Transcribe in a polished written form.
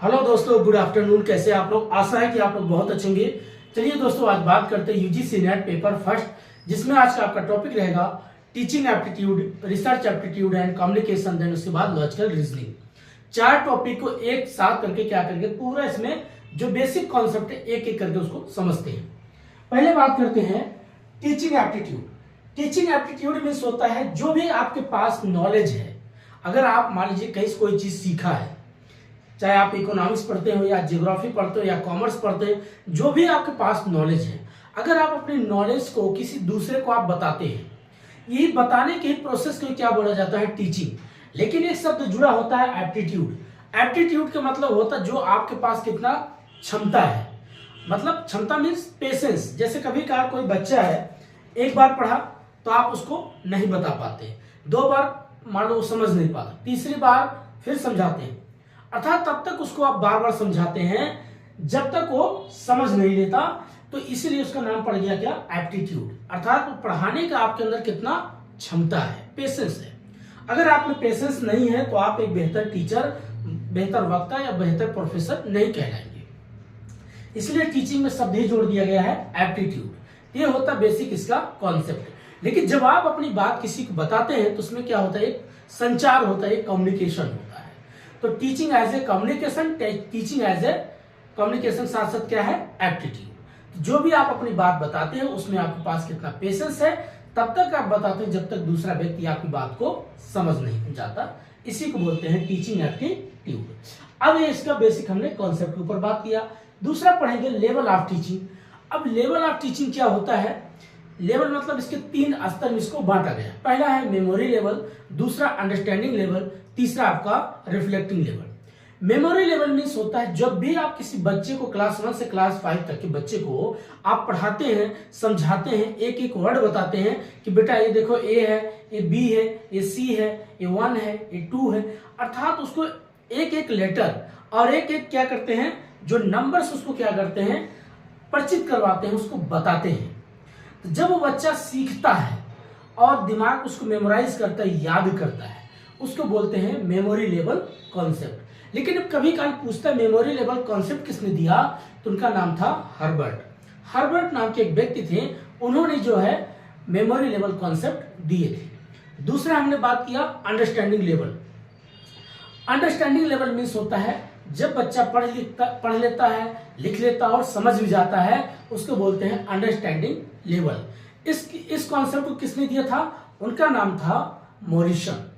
Hello दोस्तों, good afternoon. कैसे आप लोग? आशा है कि आप लोग बहुत अच्छे होंगे। चलिए दोस्तों, आज बात करते हैं यूजीसी नेट पेपर फर्स्ट, जिसमें आज का आपका टॉपिक रहेगा teaching aptitude, research aptitude and communication, then उसके बाद लॉजिकल रीजनिंग। चार टॉपिक को एक साथ करके क्या करेंगे, पूरा इसमें जो बेसिक कॉन्सेप्ट है एक एक करके उसको समझते हैं। पहले बात करते हैं teaching aptitude. Teaching aptitude means होता है जो भी आपके पास नॉलेज है। अगर आप मान लीजिए कहीं से कोई चीज सीखा है, चाहे आप इकोनॉमिक्स पढ़ते हो या ज्योग्राफी पढ़ते हो या कॉमर्स पढ़ते हो, जो भी आपके पास नॉलेज है, अगर आप अपनी नॉलेज को किसी दूसरे को आप बताते हैं, यही बताने के प्रोसेस को क्या बोला जाता है, टीचिंग। लेकिन एक शब्द जुड़ा होता है एप्टीट्यूड। एप्टीट्यूड का मतलब होता है जो आपके पास कितना क्षमता है, मतलब क्षमता मीन्स पेशेंस। जैसे कभी कभार कोई बच्चा है, एक बार पढ़ा तो आप उसको नहीं बता पाते, दो बार मान लो समझ नहीं पाता, तीसरी बार फिर समझाते हैं, अर्थात तब तक उसको आप बार बार समझाते हैं जब तक वो समझ नहीं लेता। तो इसीलिए उसका नाम पड़ गया क्या, एप्टीट्यूड। अर्थात पढ़ाने का आपके अंदर कितना क्षमता है, पेशेंस है। अगर आप में पेशेंस नहीं है तो आप एक बेहतर टीचर, बेहतर वक्ता या बेहतर प्रोफेसर नहीं कहलाएंगे। इसलिए टीचिंग में शब्द ही जोड़ दिया गया है एप्टीट्यूड। ये होता बेसिक इसका कॉन्सेप्ट। लेकिन जब आप अपनी बात किसी को बताते हैं तो उसमें क्या होता है, एक संचार होता है, एक कम्युनिकेशन होता है। तो teaching as a communication, teaching as a communication साथ साथ क्या है, एप्टीट्यूड। जो भी आप अपनी बात बताते हैं उसमें आपके पास कितना पेशेंस है, तब तक आप बताते हैं जब तक दूसरा व्यक्ति आपकी बात को समझ नहीं जाता। इसी को बोलते हैं टीचिंग एप्टीट्यूड। अब ये इसका बेसिक हमने कॉन्सेप्ट के ऊपर बात किया। दूसरा पढ़ेंगे लेवल ऑफ टीचिंग। अब लेवल ऑफ टीचिंग क्या होता है, लेवल मतलब इसके तीन स्तर में इसको बांटा गया। पहला है मेमोरी लेवल, दूसरा अंडरस्टैंडिंग लेवल, तीसरा आपका reflecting level. Memory level means होता है जब भी आप किसी बच्चे को क्लास 1 से क्लास 5 तक के बच्चे को आप पढ़ाते हैं, समझाते हैं, एक एक वर्ड बताते हैं कि बेटा ये देखो ए है, ये बी है, ये सी है, ये 1 है, ये 2 है। अर्थात उसको एक एक लेटर और एक एक क्या करते हैं, जो नंबर्स उसको क्या करते हैं, परिचित करवाते हैं, उसको बताते हैं। तो जब वो बच्चा सीखता है और दिमाग उसको मेमोराइज करता है, याद करता है, उसको बोलते हैं मेमोरी लेवल कॉन्सेप्ट। लेकिन कभी कभी पूछता है मेमोरी लेवल कॉन्सेप्ट किसने दिया, तो उनका नाम था हर्बर्ट। हर्बर्ट नाम के एक व्यक्ति थे, उन्होंने जो है मेमोरी लेवल कॉन्सेप्ट दिए थे। दूसरा हमने बात किया understanding level. Understanding level means होता है जब बच्चा पढ़ लेता है, लिख लेता है और समझ भी जाता है, उसको बोलते हैं अंडरस्टैंडिंग लेवल। इस कॉन्सेप्ट को किसने दिया था, उनका नाम था मॉरिसन।